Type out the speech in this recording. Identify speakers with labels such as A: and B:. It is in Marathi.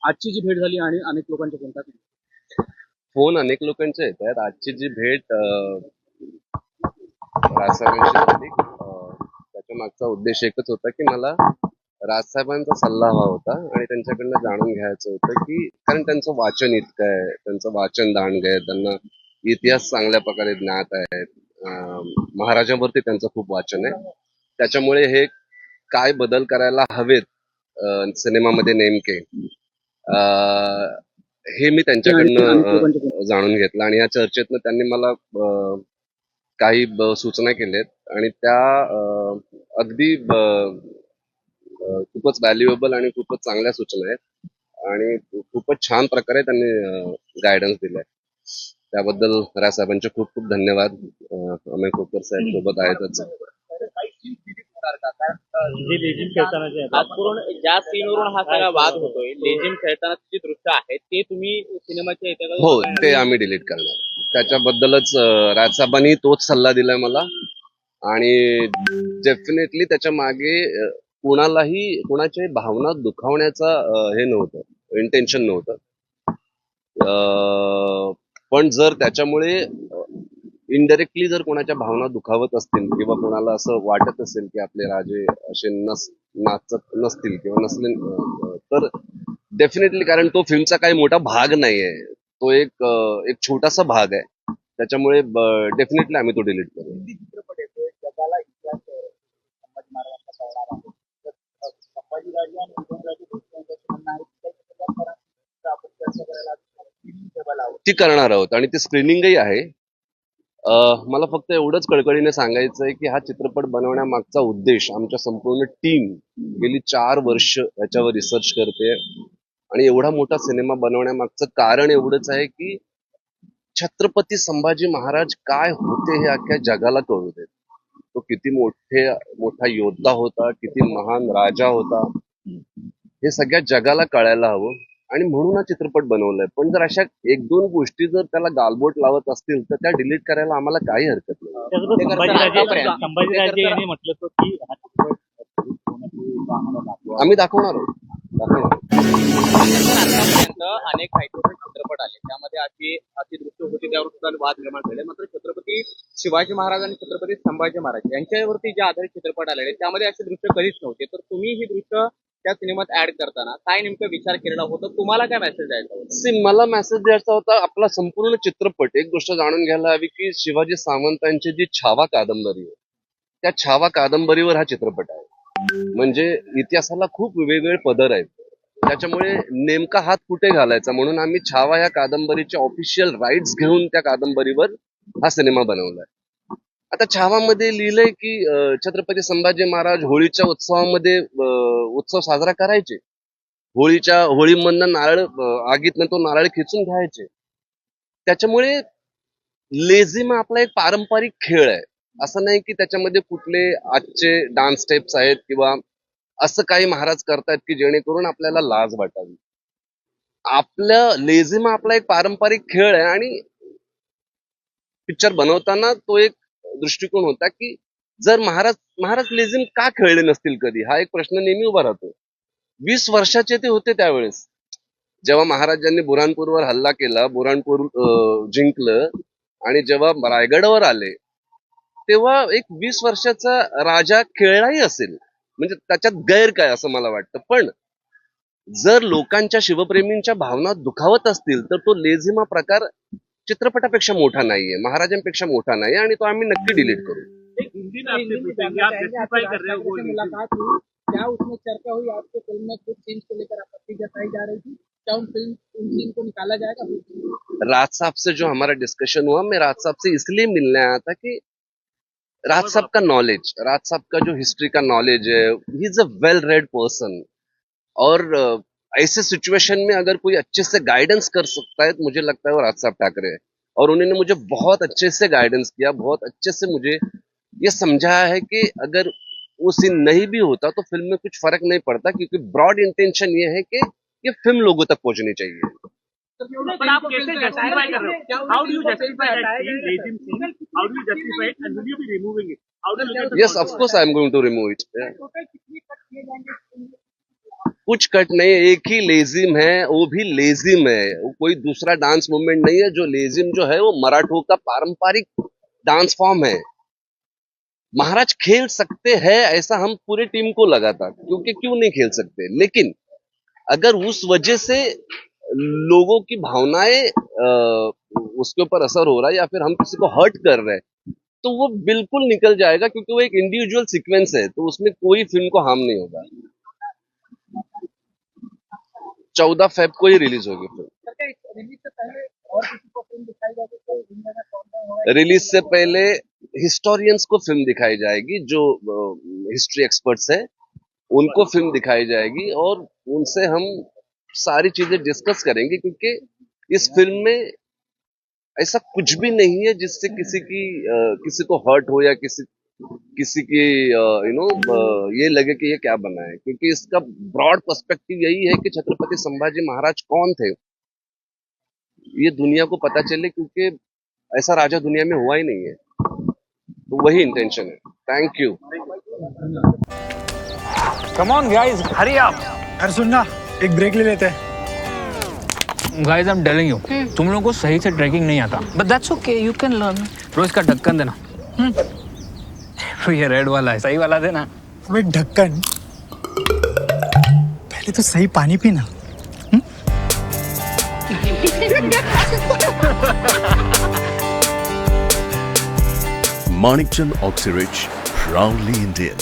A: आजची जी भेट झाली आणि अनेक लोकांच्या कोणत्या
B: फोन अनेक लोकांचे येत आहेत. आजची जी भेट राजसाहेबांशी झाली, त्याच्या मागचा उद्देश एकच होता की मला राजसाहेबांचा सल्ला हवा होता आणि त्यांच्याकडनं जाणून घ्यायचं होतं की कारण त्यांचं वाचन इतकं आहे, त्यांचं वाचन दांडगं आहे, त्यांना इतिहास चांगल्या प्रकारे ज्ञात आहे, महाराजांवरती त्यांचं खूप वाचन आहे. त्याच्यामुळे हे काय बदल करायला हवेत सिनेमामध्ये नेमके हे मी
A: आणि अनेक
B: त्यांच्याकडनं
A: लोकांच्या कोणत्या
B: जाणून घेतलं आणि या चर्चेतनं त्यांनी मला काही सूचना केल्यात आणि त्या अगदी खूपच व्हॅल्युएबल आणि खूपच चांगल्या सूचना आहेत आणि खूपच छान प्रकारे त्यांनी गायडन्स दिलाय. त्याबद्दल राजसाहेबांचे खूप खूप धन्यवाद. अमय खोकर साहेब सोबत आहेतच.
C: जे लेझिम खेळताना जे
D: खास करून ज्या सीनवरून हा सगळा वाद होतोय, लेझिम खेळतानाची जी दृश्य आहेत ते तुम्ही सिनेमाच्या
B: हो,
D: येत्या
B: ते आम्ही डिलीट करणार. त्याच्याबद्दलच राजसाहेबांनी तोच सल्ला दिलाय मला आणि डेफिनेटली त्याच्या मागे कुणाच्याही भावना दुखावण्याचा हे नव्हतं, इंटेन्शन नव्हतं. पण जर त्याच्यामुळे इनडायरेक्टली जर कोणाच्या भावना दुखावत असतील किंवा कोणाला असं वाटत असेल की आपले राजे असे नाचत नसतील किंवा नसले तर डेफिनेटली, कारण तो फिल्मचा काही मोठा भाग नाहीये, तो एक छोटासा भाग आहे. त्याच्यामुळे डेफिनेटली आम्ही तो डिलीट करू.
C: चित्रपट येतोय जगाला इतिहास संभाजी महाराजांचा कळणार आहे. तर संभाजीराजे आणि उदयनराजे भोसले यांचं म्हणणं आहे की आपण चर्चा करायला स्क्रीनिंग ठेवायला हवं.
B: ती करणार आहोत आणि ती स्क्रीनिंगही आहे. मला फक्त एवढंच कळकळीने सांगायचं आहे की हा चित्रपट बनवण्यामागचा उद्देश, आमच्या संपूर्ण टीम गेली 4 वर्ष याच्यावर रिसर्च करते आणि एवढा मोठा सिनेमा बनवण्यामागचं कारण एवढंच आहे की छत्रपती संभाजी महाराज काय होते हे अख्ख्या जगाला कळू देत. तो किती मोठा योद्धा होता, किती महान राजा होता, हे सगळ्या जगाला कळायला हवं आणि म्हणून हा चित्रपट बनवलाय. पण जर अशा 1-2 गोष्टी जर त्याला गालबोट लावत असतील तर त्या डिलीट करायला आम्हाला काही हरकत नाही.
C: संभाजीराजे यांनी म्हटलं होतं की हा चित्रपट आम्हाला दाखवा.
B: आम्ही दाखवणार आहोत.
D: आतापर्यंत अनेक ऐतिहासिक चित्रपट आले, त्यामध्ये अशी दृश्य होती, त्यावर सुद्धा वाद निर्माण झाले. मात्र छत्रपती शिवाजी महाराज आणि छत्रपती संभाजी महाराज यांच्यावरती जे आधारित चित्रपट आलेले त्यामध्ये असे दृश्य कधीच नव्हते. तर तुम्ही ही दृश्य त्या सिनेमात ऍड करताना काय नेमका विचार केलेला होता? तुम्हाला काय मेसेज द्यायचा होता?
B: मला मेसेज द्यायचा होता, आपला संपूर्ण चित्रपट एक गोष्ट जाणून घ्यायला हवी की शिवाजी सावंतांची जी छावा कादंबरी आहे, त्या छावा कादंबरीवर हा चित्रपट आहे. म्हणजे इतिहासाला खूप वेगवेगळे पदर आहेत. त्याच्यामुळे नेमका हात कुठे घालायचा म्हणून आम्ही छावा या कादंबरीचे ऑफिशियल राईट्स घेऊन त्या कादंबरीवर हा सिनेमा बनवलाय. आता छावामध्ये लिहिलंय की छत्रपती संभाजी महाराज होळीच्या उत्सवामध्ये उत्सव साजरा करायचे. होळीमधनं नारळ, आगीतनं तो नारळ खेचून घ्यायचे. त्याच्यामुळे लेझिम आपला एक पारंपरिक खेळ आहे. असं नाही की त्याच्यामध्ये कुठले आजचे डान्स स्टेप्स आहेत किंवा असं काही महाराज करतायत की जेणेकरून आपल्याला लाज वाटावी. आपलं लेझिम आपला एक पारंपरिक खेळ आहे आणि पिक्चर बनवताना तो एक दृष्टिकोन होता की जर महाराज लेझिम का खेळले नसतील कधी, हा एक प्रश्न नेहमी उभा राहतो. 20 वर्षाचे ते होते त्यावेळेस, जेव्हा महाराजांनी बुऱ्हाणपूरवर हल्ला केला, बुऱ्हाणपूर जिंकलं आणि जेव्हा रायगडावर आले तेव्हा एक 20 वर्षाचा राजा खेळलाही असेल, म्हणजे त्याच्यात गैर काय असं मला वाटतं. पण जर लोकांच्या शिवप्रेमींच्या भावना दुखावत असतील तर तो लेझिम हा प्रकार चित्रपटापेक्षा मोठा नाहीये, महाराजांपेक्षा मोठा नाही आणि तो आम्ही नक्की डिलीट करू.
C: क्या उसमें चर्चा हुई आपके फिल्म में कुछ सीन्स को लेकर आपत्ति जताई जा रही थी, क्या उन सीन को निकाला जाएगा?
B: राज साहब से जो हमारा डिस्कशन हुआ, मैं राज साहब से इसलिए मिलने आया था कि राज साहब का जो हिस्ट्री का नॉलेज है, he is a well read person और ऐसे सिचुएशन में अगर कोई अच्छे से गाइडेंस कर सकता है तो मुझे लगता है वो राज साहब ठाकरे है। और उन्होंने मुझे बहुत अच्छे से गाइडेंस किया, बहुत अच्छे से मुझे ये समझाया है कि अगर वो सीन नहीं भी होता तो फिल्म में कुछ फर्क नहीं पड़ता, क्योंकि ब्रॉड इंटेंशन ये है कि ये फिल्म लोगों तक पहुंचनी चाहिए।
C: But आप कैसे justify कर रहे हो? How do you justify that scene, legion scene? How do you justify it, and will you be removing it? How do you look at the
B: Yes, of course I am going to remove it. Yeah. कुछ कट नहीं, एक ही लेजिम है, वो भी लेजिम है, वो कोई दूसरा डांस मूवमेंट नहीं है। जो लेजिम जो है वो मराठों का पारंपरिक डांस फॉर्म है। महाराज खेल सकते हैं ऐसा हम पूरे टीम को लगा था, क्योंकि क्यों नहीं खेल सकते। लेकिन अगर उस वजह से लोगों की भावनाएं उसके ऊपर असर हो रहा है या फिर हम किसी को हर्ट कर रहे हैं, तो वो बिल्कुल निकल जाएगा, क्योंकि वो एक इंडिविजुअल सीक्वेंस है, तो उसमें कोई फिल्म को हार्म नहीं होगा। 14 फेब को ही रिलीज होगी फिल्म।
C: रिलीज से पहले और किसी को फिल्म दिखाई जाएगी तो दुनिया में कौन होगा?
B: रिलीज से पहले हिस्टोरियंस को फिल्म दिखाई जाएगी, जो हिस्ट्री एक्सपर्ट्स है उनको फिल्म दिखाई जाएगी, और उनसे हम सारी चीजें डिस्कस करेंगे, क्योंकि इस फिल्म में ऐसा कुछ भी नहीं है जिससे किसी को हर्ट हो या किसी की ये लगे कि ये क्या बना है। क्योंकि इसका ब्रॉड पर्सपेक्टिव यही है कि छत्रपति संभाजी महाराज कौन थे, ये दुनिया को पता चले, क्योंकि ऐसा राजा दुनिया में हुआ ही नहीं है। तो वही इंटेंशन है। Thank you.
E: Come on guys, hurry up.
F: यार सुनना, एक ब्रेक ले लेते हैं।
E: Guys, I am telling you, तुम लोगों को सही से ट्रैकिंग नहीं आता।
G: But that's okay, you can learn.
E: रोज का ढक्कन देना। तो ये रेड वाला है, सही वाला देना।
F: अबे ढक्कन, पहले तो सही पानी पीना।
H: Manikchand Oxyrich, proudly Indian.